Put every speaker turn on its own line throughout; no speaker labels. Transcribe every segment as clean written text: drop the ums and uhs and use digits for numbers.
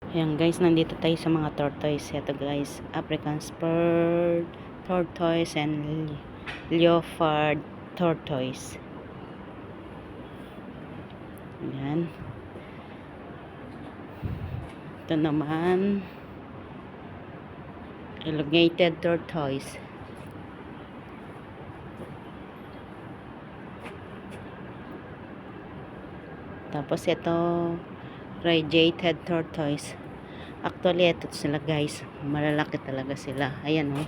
Ayan guys, nandito tayo sa mga tortoise. Ito guys, African spurred tortoise and leopard tortoise. Ayan. Ito naman, elongated tortoise. Tapos ito, radiated tortoise. Actually, ito sila guys. Malalaki talaga sila. Ayan o.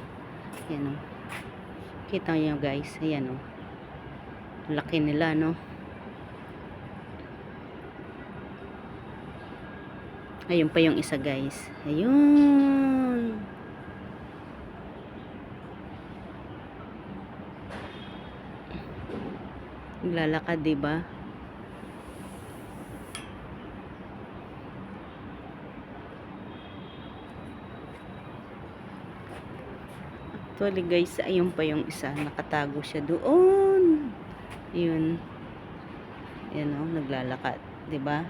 Ayan o. Kita nyo guys. Ayan o. Laki nila, no? Ayun pa yung isa guys. Ayun. Naglalakad, diba? Actually guys, ayun pa yung isa. Nakatago siya doon. Ayun. Ayan o, naglalakad. Diba?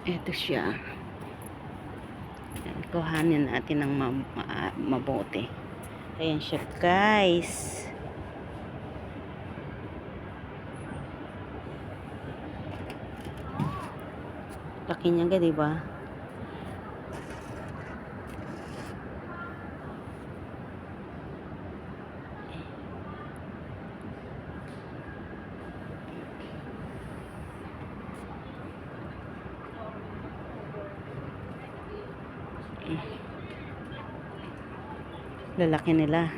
Ito siya. Ayan, kuhanin natin ng mabuti. Ayan siya guys. Laki niya ga, diba? Lalaki nila.